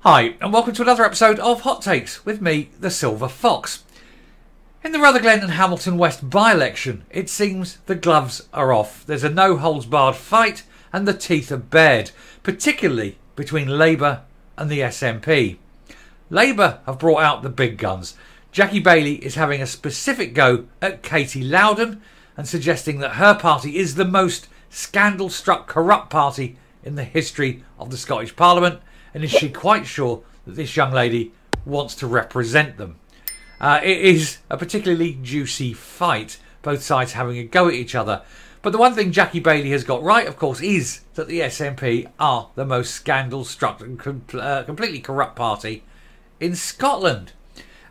Hi, and welcome to another episode of Hot Takes with me, the Silver Fox. In the Rutherglen and Hamilton West by-election, it seems the gloves are off. There's a no-holds-barred fight and the teeth are bared, particularly between Labour and the SNP. Labour have brought out the big guns. Jackie Baillie is having a specific go at Katy Loudon and suggesting that her party is the most scandal-struck corrupt party in the history of the Scottish Parliament, and is she quite sure that this young lady wants to represent them? It is a particularly juicy fight, both sides having a go at each other. But the one thing Jackie Baillie has got right, of course, is that the SNP are the most scandal-struck and completely corrupt party in Scotland.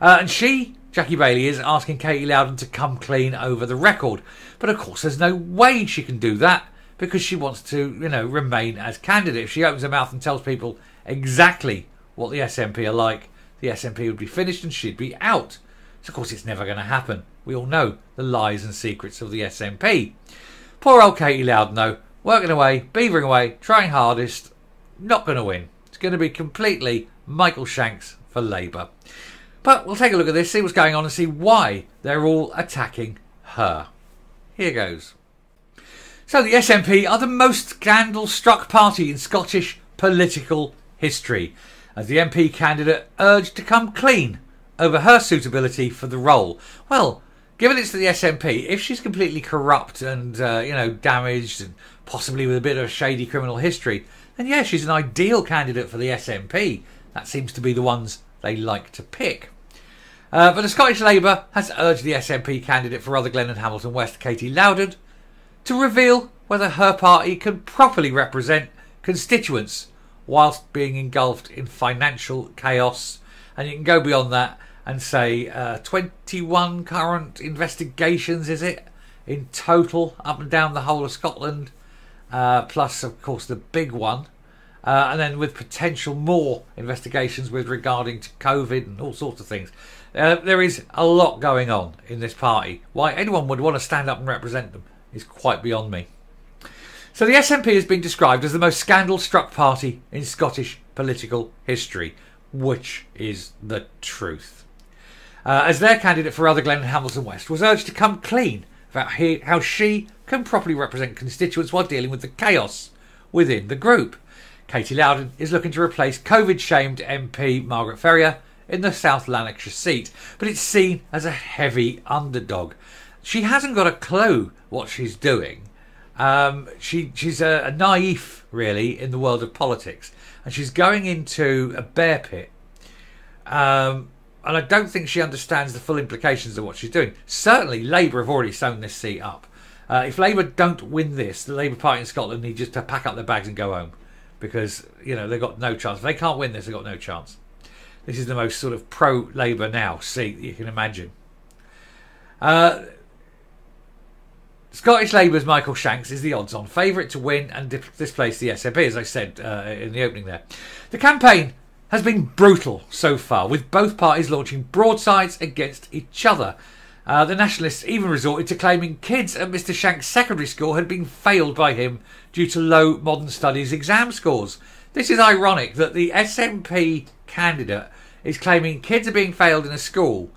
And Jackie Baillie, is asking Katy Loudon to come clean over the record. But of course, there's no way she can do that because she wants to, remain as candidate. If she opens her mouth and tells people exactly what the SNP are like, the SNP would be finished and she'd be out. So of course it's never going to happen. We all know the lies and secrets of the SNP. Poor old Katy Loudon though, working away, beavering away, trying hardest, not going to win. It's going to be completely Michael Shanks for Labour. But we'll take a look at this, see what's going on and see why they're all attacking her. Here goes. So the SNP are the most scandal-struck party in Scottish political history, as the MP candidate urged to come clean over her suitability for the role. Well, given it's the SNP, if she's completely corrupt and, damaged and possibly with a bit of shady criminal history, then yeah, she's an ideal candidate for the SNP. That seems to be the ones they like to pick. But the Scottish Labour has urged the SNP candidate for Rutherglen and Hamilton West, Katy Loudon, to reveal whether her party can properly represent constituents whilst being engulfed in financial chaos. And you can go beyond that and say 21 current investigations, is it, in total, up and down the whole of Scotland, plus, of course, the big one. And then with potential more investigations with regarding to COVID and all sorts of things. There is a lot going on in this party. Why anyone would want to stand up and represent them is quite beyond me. So the SNP has been described as the most scandal-struck party in Scottish political history, which is the truth. As their candidate for Rutherglen and Hamilton West was urged to come clean about how she can properly represent constituents while dealing with the chaos within the group. Katy Loudon is looking to replace COVID-shamed MP Margaret Ferrier in the South Lanarkshire seat, but it's seen as a heavy underdog. She hasn't got a clue what she's doing. She's a naïve, really, in the world of politics, and she's going into a bear pit. And I don't think she understands the full implications of what she's doing. Certainly, Labour have already sewn this seat up. If Labour don't win this, the Labour Party in Scotland need just to pack up their bags and go home, because they've got no chance. If they can't win this, they've got no chance. This is the most sort of pro-Labour now seat you can imagine. Scottish Labour's Michael Shanks is the odds-on favourite to win and displace the SNP, as I said in the opening there. The campaign has been brutal so far, with both parties launching broadsides against each other. The Nationalists even resorted to claiming kids at Mr Shanks' secondary school had been failed by him due to low modern studies exam scores. This is ironic that the SNP candidate is claiming kids are being failed in a school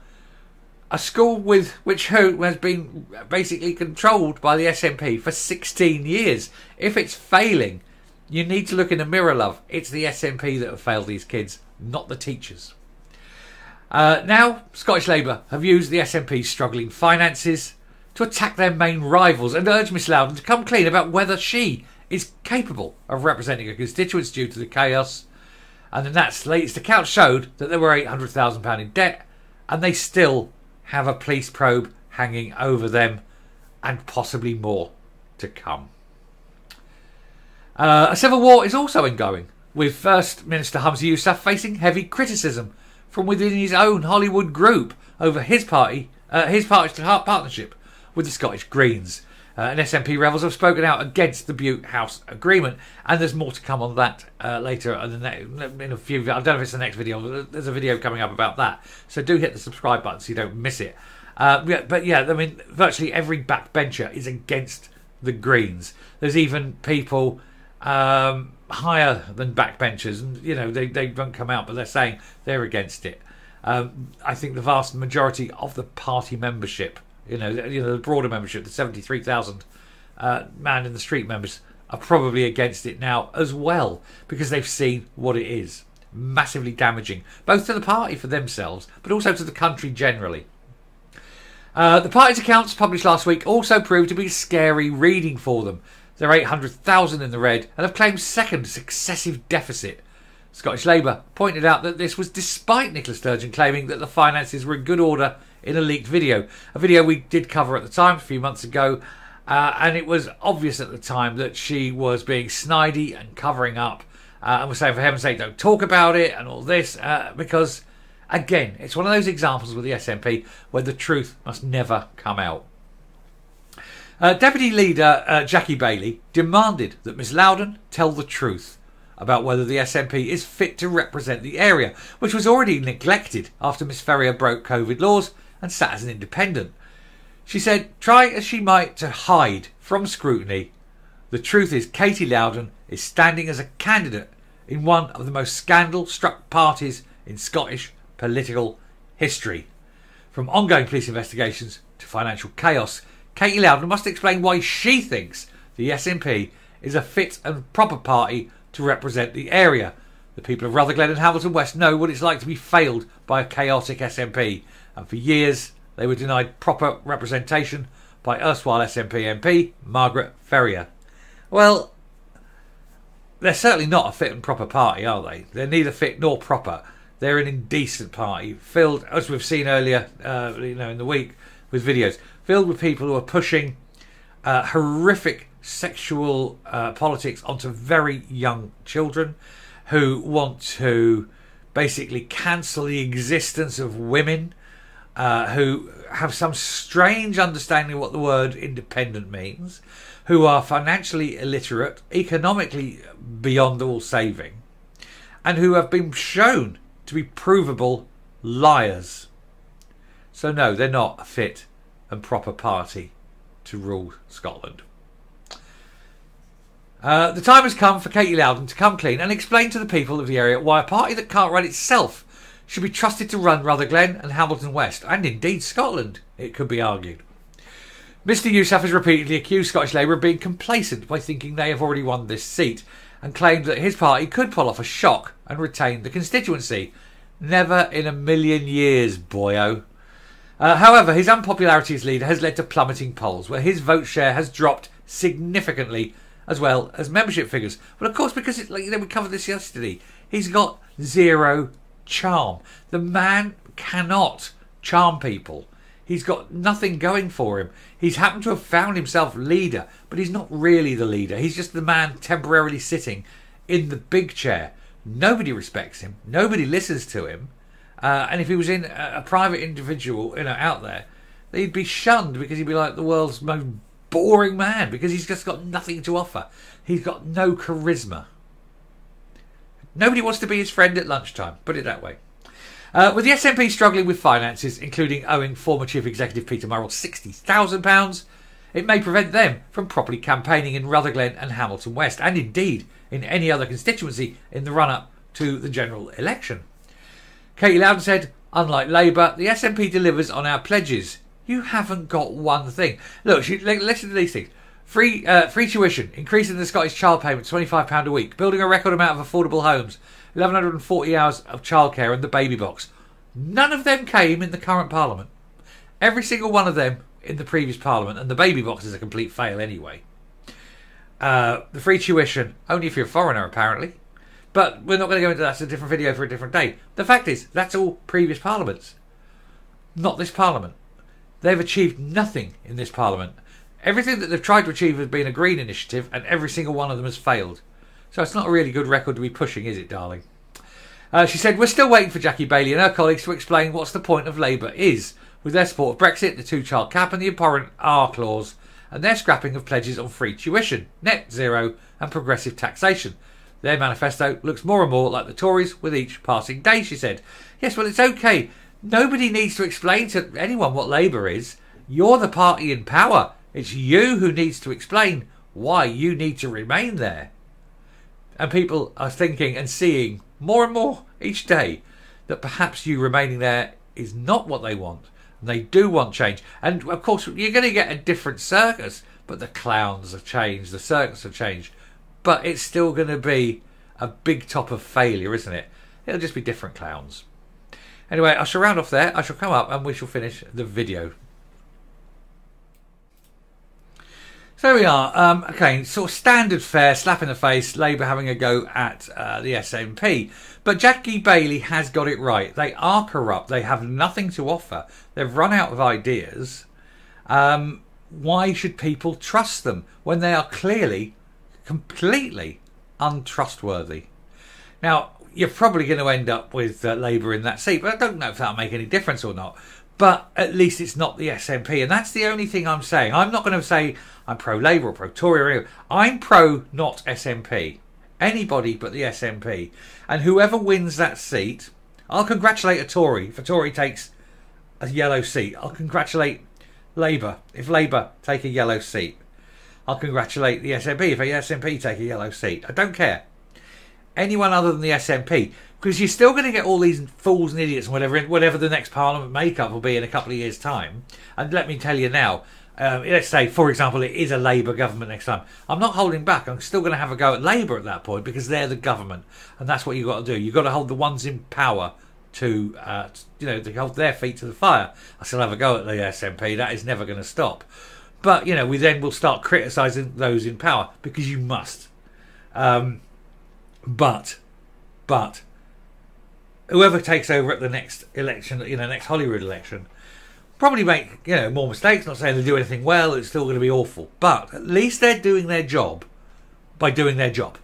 which has been basically controlled by the SNP for 16 years. If it's failing, you need to look in the mirror, love. It's the SNP that have failed these kids, not the teachers. Now, Scottish Labour have used the SNP's struggling finances to attack their main rivals and urge Miss Loudon to come clean about whether she is capable of representing her constituents due to the chaos. And the Nats' latest account showed that they were £800,000 in debt, and they still have a police probe hanging over them, and possibly more to come. A civil war is also ongoing, with First Minister Humza Yousaf facing heavy criticism from within his own Hollywood group over his party's partnership with the Scottish Greens. And SNP rebels have spoken out against the Butte House Agreement, and there's more to come on that later in a few. I don't know if it's the next video, but there's a video coming up about that. So do hit the subscribe button so you don't miss it. Virtually every backbencher is against the Greens. There's even people higher than backbenchers, and they won't come out, but they're saying they're against it. I think the vast majority of the party membership, the broader membership, the 73,000 man in the street members, are probably against it now as well, because they've seen what it is. Massively damaging, both to the party for themselves, but also to the country generally. The party's accounts published last week also proved to be scary reading for them. They're 800,000 in the red and have claimed second successive deficit. Scottish Labour pointed out that this was despite Nicola Sturgeon claiming that the finances were in good order in a leaked video. A video we did cover at the time a few months ago, and it was obvious at the time that she was being snidey and covering up and was saying, for heaven's sake, don't talk about it and all this, because, again, it's one of those examples with the SNP where the truth must never come out. Deputy Leader Jackie Baillie demanded that Miss Loudon tell the truth about whether the SNP is fit to represent the area, which was already neglected after Miss Ferrier broke COVID laws and sat as an independent. She said, try as she might to hide from scrutiny, the truth is Katy Loudon is standing as a candidate in one of the most scandal-struck parties in Scottish political history. From ongoing police investigations to financial chaos, Katy Loudon must explain why she thinks the SNP is a fit and proper party to represent the area. The people of Rutherglen and Hamilton West know what it's like to be failed by a chaotic SNP, and for years they were denied proper representation by erstwhile SNP MP Margaret Ferrier. Well, they're certainly not a fit and proper party, are they? They're neither fit nor proper. They're an indecent party, filled, as we've seen earlier, in the week with videos, filled with people who are pushing horrific sexual politics onto very young children, who want to basically cancel the existence of women, who have some strange understanding of what the word independent means, who are financially illiterate, economically beyond all saving, and who have been shown to be provable liars. So no, they're not a fit and proper party to rule Scotland. The time has come for Katy Loudon to come clean and explain to the people of the area why a party that can't run itself should be trusted to run Rutherglen and Hamilton West, and indeed Scotland, it could be argued. Mr Yousaf has repeatedly accused Scottish Labour of being complacent by thinking they have already won this seat, and claimed that his party could pull off a shock and retain the constituency. Never in a million years, boyo. However, his unpopularity as leader has led to plummeting polls, where his vote share has dropped significantly, as well as membership figures. But of course, because we covered this yesterday, he's got zero charm. The man cannot charm people. He's got nothing going for him. He's happened to have found himself leader, but he's not really the leader. He's just the man temporarily sitting in the big chair. Nobody respects him. Nobody listens to him. And if he was in a private individual, out there, he'd be shunned because he'd be like the world's most boring man, because he's just got nothing to offer. He's got no charisma. Nobody wants to be his friend at lunchtime, put it that way. With the SNP struggling with finances, including owing former Chief Executive Peter Murrell £60,000, it may prevent them from properly campaigning in Rutherglen and Hamilton West, and indeed in any other constituency in the run-up to the general election. Katy Loudon said, unlike Labour, the SNP delivers on our pledges. You haven't got one thing. Look, listen to these things. Free tuition, increasing the Scottish child payment to £25 a week, building a record amount of affordable homes, 1,140 hours of childcare and the baby box. None of them came in the current Parliament. Every single one of them in the previous Parliament, and the baby box is a complete fail anyway. The free tuition, only if you're a foreigner apparently. But we're not going to go into that. It's a different video for a different day. The fact is, that's all previous Parliaments. Not this Parliament. They've achieved nothing in this Parliament. Everything that they've tried to achieve has been a Green initiative, and every single one of them has failed. So it's not a really good record to be pushing, is it, darling? She said, we're still waiting for Jackie Baillie and her colleagues to explain what's the point of Labour is, with their support of Brexit, the two-child cap and the abhorrent R clause, and their scrapping of pledges on free tuition, net zero and progressive taxation. Their manifesto looks more and more like the Tories with each passing day, she said. Yes, well, it's okay. Nobody needs to explain to anyone what Labour is. You're the party in power. It's you who needs to explain why you need to remain there. And people are thinking and seeing more and more each day that perhaps you remaining there is not what they want. And they do want change. And of course, you're going to get a different circus. But the clowns have changed. The circus have changed. But it's still going to be a big top of failure, isn't it? It'll just be different clowns. Anyway, I shall round off there. I shall come up and we shall finish the video. So there we are. Okay, sort of standard fare, slap in the face, Labour having a go at the SNP. But Jackie Baillie has got it right. They are corrupt. They have nothing to offer. They've run out of ideas. Why should people trust them when they are clearly, completely untrustworthy? Now, you're probably going to end up with Labour in that seat, but I don't know if that'll make any difference or not. But at least it's not the SNP, and that's the only thing I'm saying. I'm not going to say I'm pro-Labour or pro-Tory or anything. I'm pro not SNP. Anybody but the SNP. And whoever wins that seat, I'll congratulate a Tory if a Tory takes a yellow seat. I'll congratulate Labour if Labour take a yellow seat. I'll congratulate the SNP if the SNP take a yellow seat. I don't care. Anyone other than the SNP, because you're still going to get all these fools and idiots and whatever the next Parliament makeup will be in a couple of years' time. And let me tell you now, let's say, for example, it is a Labour government next time. I'm not holding back. I'm still going to have a go at Labour at that point because they're the government, and that's what you've got to do. You've got to hold the ones in power to to hold their feet to the fire. I still have a go at the SNP. That is never going to stop. But we then will start criticising those in power because you must. But whoever takes over at the next election, next Hollywood election, probably make more mistakes. Not saying they do anything well. It's still going to be awful. But at least they're doing their job by doing their job.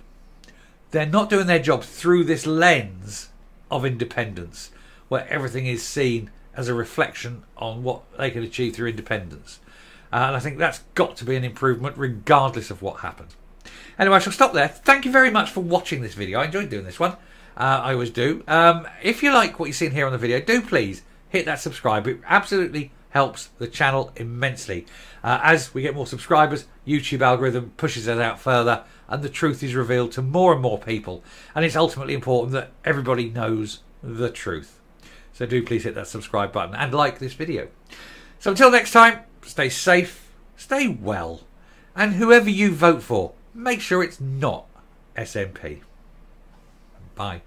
They're not doing their job through this lens of independence, where everything is seen as a reflection on what they can achieve through independence. And I think that's got to be an improvement regardless of what happens. Anyway, I shall stop there. Thank you very much for watching this video. I enjoyed doing this one. I always do. If you like what you've seen here on the video, do please hit that subscribe. It absolutely helps the channel immensely. As we get more subscribers, YouTube algorithm pushes us out further and the truth is revealed to more and more people. And it's ultimately important that everybody knows the truth. So do please hit that subscribe button and like this video. So until next time, stay safe, stay well, and whoever you vote for, make sure it's not SNP. Bye.